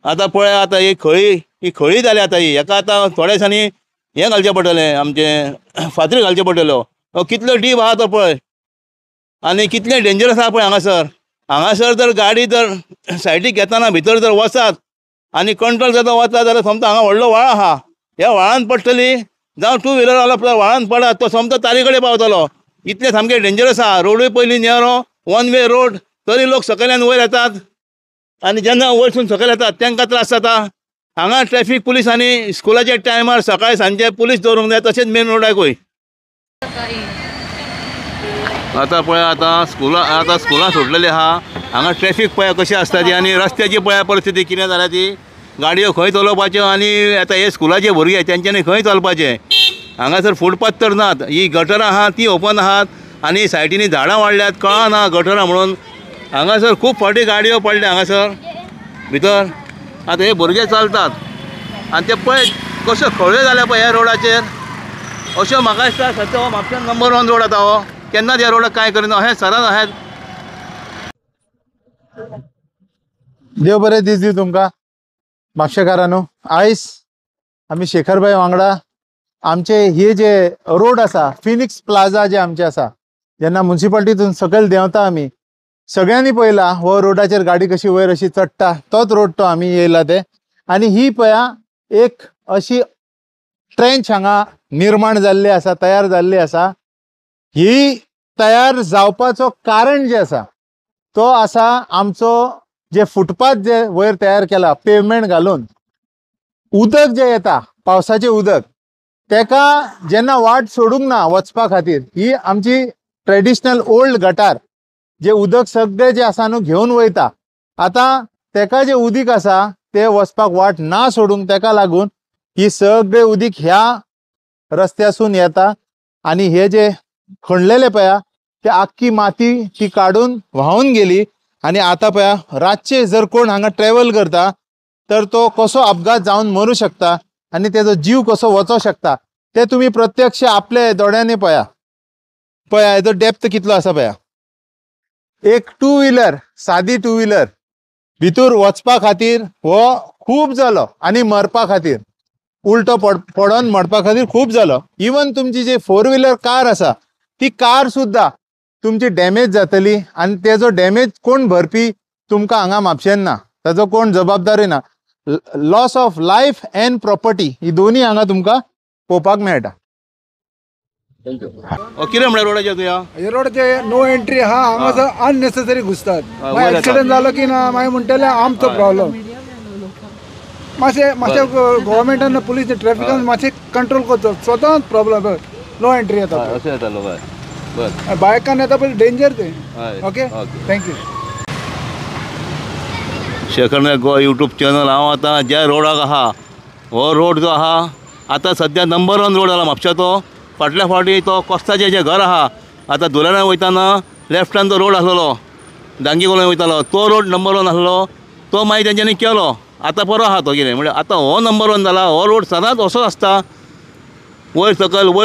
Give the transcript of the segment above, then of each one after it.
आतां पळय आतां ही खळी जाली आतां ही हेका आतां थोड्या दिसांनी हें घालचें पडटलें आमचें फातरी घालच्यो पडटल्यो कितलो डीप आहा तो पळय आनी कितलें डेंजरस आहा पळय हांगासर जर गाडी जर सायडीक घेतना भितर जर वचात आनी कंट्रोल जाता वता जाल्यार समजा हांगा व्हडलो व्हाळ आहा ह्या व्हाळांत पडटली जावं टू व्हिलर आला पळय व्हाळांत पडत तो समजा तारी कडेन पावतलो इतलें सामकें डेंजरस आहा रोडूय पयलीं नेरो वन वे रोड तरी लोक सकयल्यान वयर येतात आनी जेन्ना वयरसून सकयल येतात तांकां त्रास जाता हांगा ट्रॅफीक पुलीस आनी स्कुलाच्या टायमार सकाळी सांजे पुलीस दवरूंक जाय तशेंच मेन रोडाकूय आतां पळय आतां स्कुलां सोडलेली आहा हांगा ट्रॅफीक पळय कशी आसता ती आनी रस्त्याची पळय परिस्थिती कितें जाल्या ती गाडयो खंय चलोवपाच्यो आनी आतां हे स्कुलाचे भुरगे तेंच्यांनी खंय चलपाचें हांगासर फुटपाथ तर नात ही गटरां आहात ती ओपन आहात आनी सायडीनी झाडां वाडल्यात कळना गटरां म्हणून हांगासर खूब फावटी गाडयो पडल्या हांगासर भितर आतां हे भुरगे चलतात आनी ते पळय कश्यो खळ्यो जाल्या पळय ह्या रोडाचेर अश्यो म्हाका दिसता सद्या हो म्हापशान नंबर 1 रोड आतां हो केन्नाच ह्या रोडाक कांय करिना अशें सदांच अशें देव बरें दीस दी तुमकां म्हापशेकारांनो आयज आमी शेखरभाई वांगडा आमचे हे जे रोड आसा फिनिक्स प्लाझा जे आमचे आसा जेन्ना म्युन्सिपाल्टीतून सकयल देंवता आमी सगळ्यांनी पळयला हो रोडाचेर गाडी कशी वयर अशी चडटा तोच रोड तो आमी येयला ते आनी ही पळया एक अशी ट्रेंच हांगा निर्माण जाल्ली आसा तयार जाल्ली आसा ही तयार जावपाचो कारण जे आसा तो आसा आमचो जे फुटपाथ जे वयर तयार केला पेवमेंट घालून उदक जे येता पावसाचें उदक तेका जेन्ना वाट सोडूंक ना वचपा खातीर ही आमची ट्रेडिशनल ओल्ड गटार जे उदक सगळे जे आसा न्हू घेवन वयता आतां तेका जे उदीक आसा ते वचपाक वाट ना सोडूंक तेका लागून ही सगळे उदीक ह्या रस्त्यासून येता आनी हे जे खणलेले पळया ते आख्खी माती ती काडून व्हांवून गेली आनी आतां पळया रातचे जर कोण हांगा ट्रॅव्हल करता तर तो कसो अपघात जावन मरूं शकता आनी तेजो जीव कसो वचों शकता ते तुमी प्रत्यक्ष आपले दोळ्यांनी पळया हेजो डेप्थ कितलो आसा पळया एक टू व्हिलर सादी टू व्हिलर भितर वचपा खातीर हो खूब जालो आनी मरपा खातीर उलटो पडोन मरपा खातीर खूब जालो इवन तुमची जी 4 व्हिलर कार आसा ती कार सुद्धा तुमची डॅमेज जातली आनी तेजो डॅमेज कोण भरपी तुमकां हांगा म्हापशेन ना ताजो कोण जबाबदारी ना loss of life and property ही दोन्ही हांगा तुमकां पळोवपाक मेळटा कितें म्हणल्यार रोडाचेर तुया हे रोडचे नो एंट्री हा हांगासर अननेसेसरी घुसतात एक्सिडेंट जालो की ना मागीर म्हणटले आमचो प्रॉब्लेम मातशें गव्हर्मेंटान पुलीस ट्रॅफिकान मातशें कंट्रोल करचो स्वताच प्रॉब्लेम नो एंट्री येता अशें जातालो बरें बायकान येता पळय डेंजर ते ओके थँक्यू शेखर नायक गो यूट्यूब चॅनल हांव आतां ज्या रोडाक आहा हो रोड जो आहा आतां सद्या नंबर 1 रोड जाला म्हापशाचो फाटल्या फावटी तो कोस्ताचें जें घर आहा आतां धुलेरान वयताना लेफ्टान तो रोड आसलो डांगी कोलन वयतालो तो रोड नंबर 1 आसलो तो मागीर तेंच्यांनी केलो आतां बरो आहा तो कितें म्हणजे आतां हो नंबर 1 जाला हो रोड सदांच असोच आसता वयर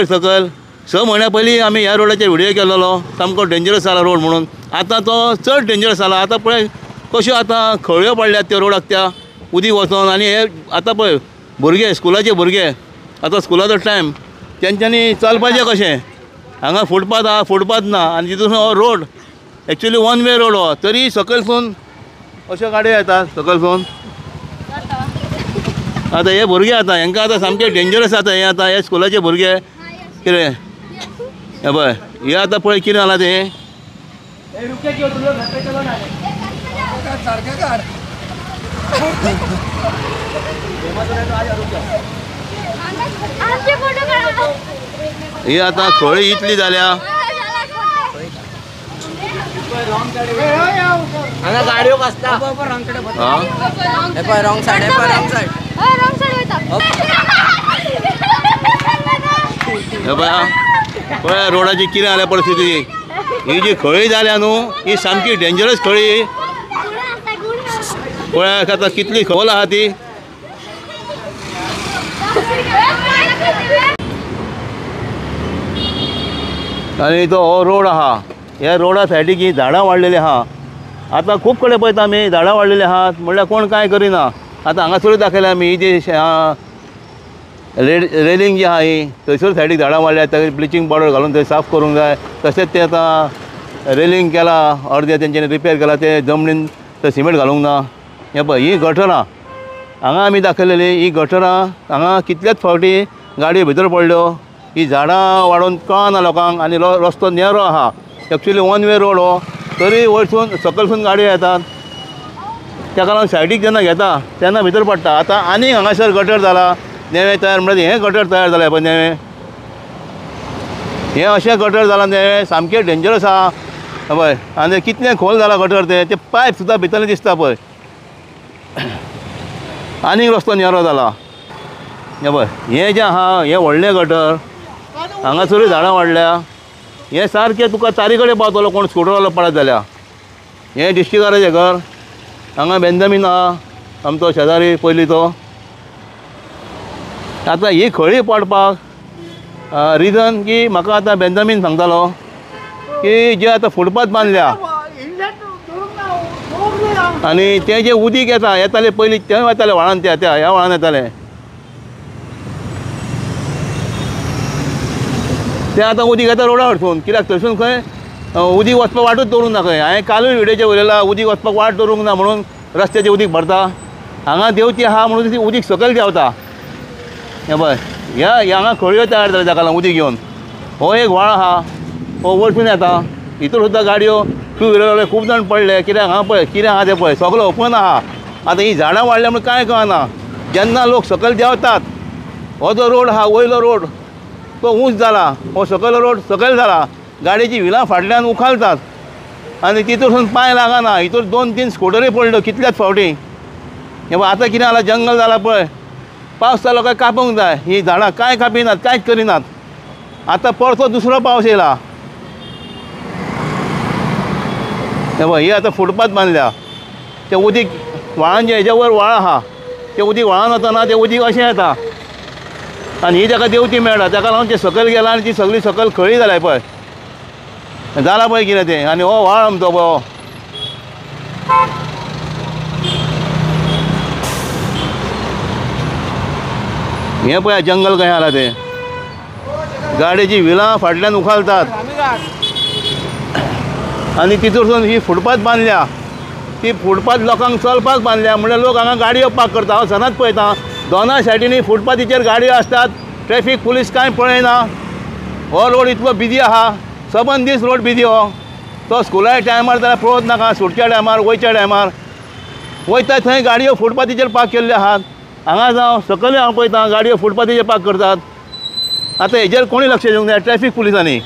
सकयल 6 म्हयन्या पयलीं आमी ह्या रोडाचेर व्हिडियो केल्लो सामको डेंजरस जाला रोड म्हणून आतां तो चड डेंजरस जाला आतां पळय कश्यो आतां खळयो पडल्यात त्या रोडाक त्या उदीक वचोन आनी हे आतां पळय भुरगे स्कुलाचे भुरगे आतां स्कुलाचो टायम तेंच्यांनी चलपाचें कशें हांगा फुटपाथ आहा फुटपाथ ना आनी तितून हो रोड एक्चुली 1 वे रोड हो तरी सकयलसून अश्यो गाडयो येतात सकयलसून आतां हे भुरगे आतां हांकां आतां सामके डेंजरस जाता हे आतां हे स्कुलाचे भुरगे कितें हे पळय हे आतां पळय कितें जालां तें ही आतां खळी इतली जाल्या हांगा गाडयो आसता रॉंग सायड हे पळय रोडाची कितें जाल्या परिस्थिती ही जी खळी जाल्या न्हू ही सामकी डेंजरस खळी पळय आतां कितली खोल आहा ती आनी तो हो रोड आहा ह्या रोडा सायडीक ही झाडां वाडलेली आहा आतां खूब कडेन पळयता आमी झाडां वाडलेली आहात म्हणल्यार कोण कांय करिना आतां हांगासरूच दाखयल्या आमी ही जी रेलिंग जी आहा ही थंयसर सायडीक झाडां वाडल्या थंय ब्लिचींग पावडर घालून थंय साफ करूंक जाय. तशेंच ते आतां रेलिंग केला अर्दें तेंच्यांनी रिपेर केला ते जमनीन थंय सिमेंट घालूंक ना. हे पळय ही गटरां हांगा आमी दाखयलेली ही गटरां हांगा कितलेच फावटी गाडयो भितर पडल्यो. ही झाडां वाडोवन कळना लोकांक आनी रस्तो नेरो आहा. एक्चुली वन वे रोड हो तरी वयरसून सकयलसून गाडयो येतात. ताका लागून सायडीक जेन्ना घेता तेन्ना भितर पडटा. आतां आनीक हांगासर गटर जाला नेवें तयार म्हणजे हें गटर तयार जालें पळय नेवें हें अशें गटर जालां नेवें सामकें डेंजरस आहा पळय. आनी कितलें खोल जाला गटर ते पायप सुद्दां भितरलें दिसता पळय. आनीक रस्तो नेरो जाला. हे पळय हें जें आहा हें व्हडलें गटर हांगासरूय झाडां वाडल्या. हें सारकें तुका चारी कडेन पावतलो कोण स्कुटरवालो पडत जाल्यार. हें डिस्ट्रिक्टाचें घर हांगा बेंजामीन आहा आमचो शेजारी पयलीं तो. आतां ही खळी पडपाक रिजन की म्हाका आतां बेंजामीन सांगतालो की जे आतां फुटपाथ बांदल्या आनी तें जें उदीक येतालें पयलीं तें येतालें व्हाळान ह्या व्हाळान येतालें तें आतां उदीक येता रोडा वरसून. कित्याक थंयसून खंय उदीक वचपाक वाटूच दवरूंक ना. खंय हांवें कालूय व्हिडियोचेर उलयलां उदीक वचपाक वाट दवरूंक ना म्हणून रस्त्याचें उदीक भरता. हांगा देंवती आहा म्हणून ती उदीक सकयल देंवता. हे पळय हांगा खळयो तयार जाल्या ताका लागून उदीक घेवन. हो एक व्हाळ आहा हो वरसून येता. हितूर सुद्दां गाडयो टू व्हिलरवाले खूब जाण पडले. कित्याक हांगा पळय कितें आहा तें पळय सगळो ओपन आहा. आतां ही झाडां वाडल्या म्हणून कांय कळना. जेन्ना लोक सकयल देंवतात हो जो रोड आहा वयलो रोड तो उंच जाला. हो सकयलो रोड सकयल जाला. गाडयेची व्हिलां फाटल्यान उखालतात आनी तितूरसून पांय लागना. हितूर 2-3 स्कुटरी पडल्यो कितल्याच फावटी. हे पळय आतां कितें जालां जंगल जाला पळय पावस जालो काय कापूंक जाय. ही झाडां कांय कापिनात कांयच करिनात. आतां परतो दुसरो पावस येयला. हे पळय ही आतां फुटपाथ बांदल्या. तें उदीक व्हाळान जें हेज्या वयर व्हाळ आहा तें उदीक व्हाळान वतना तें उदीक अशें येता आनी ही ताका देंवती मेळटा. ताका लागून तें सकयल गेलां आनी ती सगळी सकयल खळी जाल्या पळय. जालां पळय कितें तें. आनी हो व्हाळ आमचो पळय हो हें पळय जंगल खंय जालां तें. गाडयेची व्हिलां फाटल्यान उखालतात आनी तितूरसून ही फुटपाथ बांदल्या. ती फुटपाथ लोकांक चलपाक बांदल्या म्हणल्यार लोक हांगा गाडयो पार्क करता. हांव सदांच पळयतां दोनाय सायडीनी फुटपाथीचेर गाडयो आसतात. ट्रॅफीक पुलीस कांय पळयना. हो रोड इतलो बिजी आहा. सबंद दीस रोड बिजी हो. तो स्कुलाच्या टायमार जाल्यार पळोवच नाका. सुटच्या टायमार वयच्या टायमार वयता थंय गाडयो फुटपाथीचेर पार्क केल्ल्यो आहात. हांगा जावं सकयल हांव पळयतां गाडयो फुटपाथीचेर पार्क करतात. आतां हेजेर कोणी लक्ष दिवंक जाय ट्रॅफीक पुलिसांनी.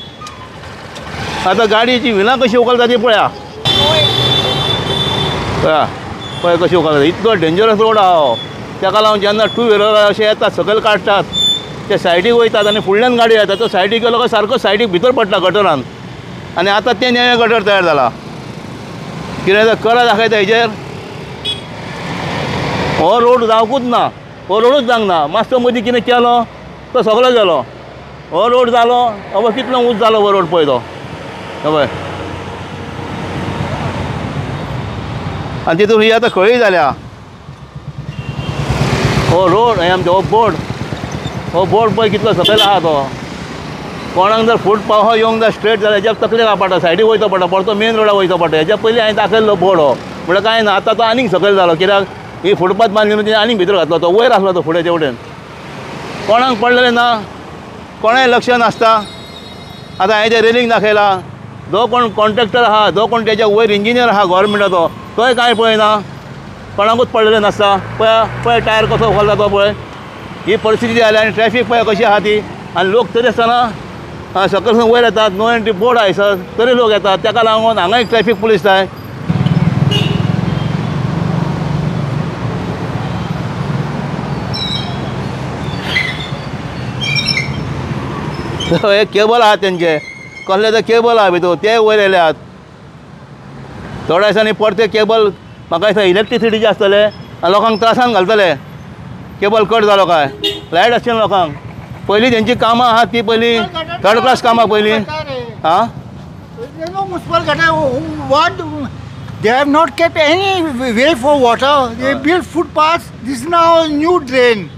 आतां गाडयेची व्हिलां कशी उखलता ती पळया पळय कशी उखलता. इतलो डेंजरस रोड आहा हो. ताका लागून जेन्ना टू व्हिलर अशें येतात सकयल काडटात ते सायडीक वयतात आनी फुडल्यान गाडयो येतात. तो सायडीक गेलो काय सारको सायडीक भितर पडटा गटरान. आनी आतां तें नेवें गटर तयार जाला. कितें तर करा दाखयता हेजेर. हो रोड जावंकूच ना. हो रोडूच जावंक ना. मातसो मदीं कितें केलो तो सगळो गेलो. हो रोड जालो हो कितलो उंच जालो हो रोड पळय तो. पळय आनी तितून ही आतां खळी जाल्या. हो रोड हें आमचो हो बोर्ड पळय कितलो सकयल आहा तो. कोणाक जर फूट पावो येवंक जाय स्ट्रेट जाल्यार हेज्या तकलेक आपटा सायडीक वयचो पडटा परतो मेन रोडाक वयचो पडटा. हेज्या पयलीं हांवें दाखयल्लो बोर्ड हो म्हळ्यार कांय ना. आतां तो आनीक सकयल जालो. कित्याक ही फुटपाथ बांदली म्हणजे आनीक भितर घातलो तो. वयर आसलो तो फुडें वटेन. कोणाक पडलेलें ना. कोणाय लक्ष नासता. आतां हांवें तें रेलिंग दाखयलां. जो कोण कॉन्ट्रॅक्टर आहा जो कोण तेच्या वयर इंजिनियर आहा गव्हर्मेंटाचो तोय कांय पळयना. कोणाकूच पडलेलें नासता. पळय टायर कसो उखलता तो पळय. ही परिस्थिती जाल्या आनी ट्रॅफीक पळय कशी आहा ती. आनी लोक तरी आसतना सकयलसून वयर येतात. नो एंट्री बोर्ड आहा सर तरी लोक येतात. ताका लागून हांगा एक ट्रॅफीक पुलीस जाय. हे केबल आहा तेंचे कसले ते केबल आहा भितर ते वयर येयले आहात. थोड्या दिसांनी परते केबल म्हाका दिसता इलेक्ट्रिसिटीचे आसतले आनी लोकांक त्रासान घालतले. केबल कट जालो काय लायट आसचे ना लोकांक. पयलीं तेंची कामां आहात ती पयलीं थर्ड क्लास कामां पयलीं. आं They have not kept any way for water. They built footpaths. This is now a new drain.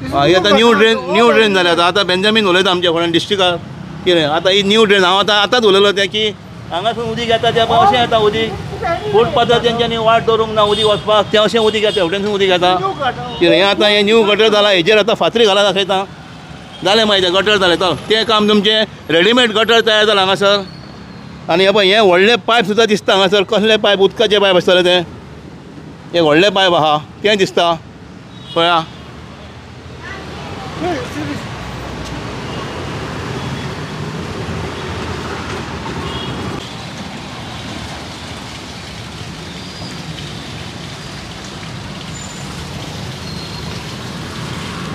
This is ही आता न्यू water. ड्रेन जाल्या आता बेंजामीन उलयता आमच्या फुड्यान डिस्ट्रिक्टार कितें आता ही न्यू ड्रेन हांव आतांच उलयलो तें की हांगासून उदीक येता तें पळय अशें येता उदीक फुटपाथार तेंच्यांनी वाट दवरूंक ना उदीक वचपाक तें अशें उदीक येता हेवटेनसून उदीक येता कितें हें आतां हें न्यू गटर जाला हेजेर आतां फातरी घाला दाखयता जालें मागीर तें गटर जालें चल तें काम तुमचें रेडीमेड गटर तयार जाला हांगासर आनी हे पळय हें व्हडलें पायप सुद्दां दिसता हांगासर कसलें पायप उदकाचें पायप आसतलें तें एक व्हडलें पायप आहा तें दिसता पळया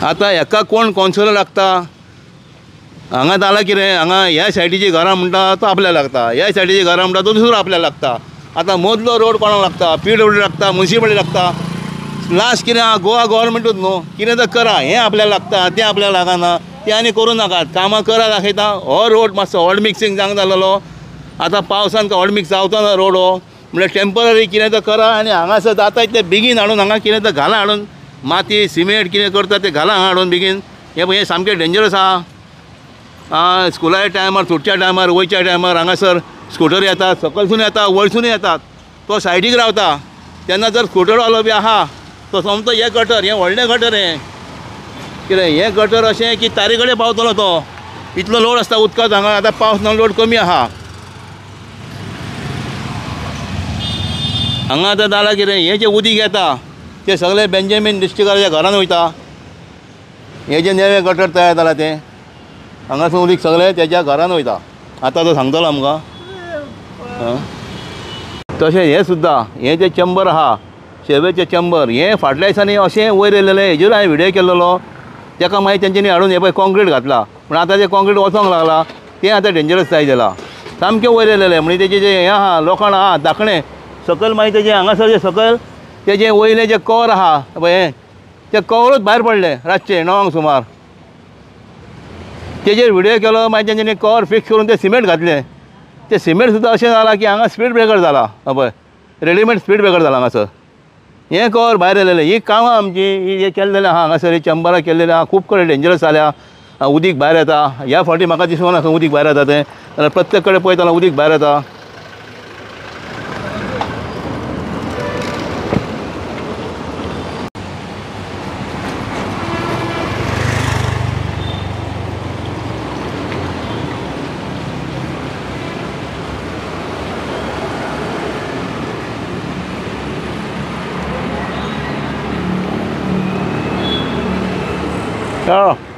आतां हेका कोण कॉन्सोल लागता हांगा जालां कितें हांगा ह्या सायडीची घरां म्हणटा तो आपल्याक लागता ह्या सायडीची घरां म्हणटा तो दुसरो आपल्याक लागता आतां मदलो रोड कोणाक लागता PWD लागता म्युन्सिपालिटी लागता लास्ट कितें आहा गोवा गव्हर्मेंटूच न्हू कितें तर करा हें आपल्याक लागता तें आपल्याक लागना तें आनी करूं नाकात कामां करा दाखयता हो रोड मातसो हॉड मिक्सिंग जावंक जालोलो आतां पावसान हॉड मिक्स जावचो ना रोड हो म्हणल्यार टेम्पररी कितें तर करा आनी हांगासर जाता इतलें बेगीन हाडून हांगा कितें तर घाला हाडून माती सिमेंट कितें करता तें घाला हांगा हाडून बेगीन हें सामकें डेंजरस आहा स्कुलाच्या टायमार सुटच्या टायमार वयच्या टायमार हांगासर स्कुटर येतात सकलसून येतात वयरसून येतात तो सायडीक रावता तेन्ना जर स्कुटरवालो बी आहा तो समतो हें गटर हें व्हडलें गटर हें कितें हें गटर अशें की तारी कडेन पावतलो तो इतलो लोड आसता उदकाचो हांगा आतां पावस ना लोड कमी आहा हांगा आतां जालां कितें हें जें उदीक येता तें सगळें बेंजामीन डिस्ट्रिक्टाच्या घरान वयता हें जें नेवें गटर तयार जालां तें हांगासून उदीक सगळें तेज्या घरान वयता आतां तो सांगतलो आमकां तशें हें सुद्दां हें जें चेंबर आहा शेवेचें चेंबर हें फाटल्या दिसांनी अशें वयर येयलेलें हेजेर हांवें व्हिडियो केल्लो तेका मागीर तेंच्यांनी हाडून हें पळय कॉन्क्रीट घातला पूण आतां तें कॉन्क्रीट वचोंक लागला तें आतां डेंजरस जाय जालां सामकें वयर येयलेलें म्हणजे तेजें जें हें आहा लोखंड आहा धाकणें सकयल मागीर तेजें हांगासर जें सकयल तेजें वयलें जें कवर आहा पळय हें तें कवरूच भायर पडलें रातचें 9 सुमार तेजेर व्हिडियो केलो मागीर तेंच्यांनी कवर फिक्स करून तें सिमेंट घातलें तें सिमेंट सुद्दां अशें जालां की हांगा स्पीड ब्रेकर जाला पळय रेडीमेड स्पीड ब्रेकर जाला हांगासर हें कवर भायर येयलेलें ही कामां आमची ही केल्लेलें आहा हांगासर चेंबरां केल्लेलें आहा खूब कडेन डेंजरस जाल्या उदीक भायर येता ह्या फावटी म्हाका दिसूंक ना उदीक भायर येता तें जाल्यार प्रत्येक कडेन पळयताना उदीक भायर येता चलो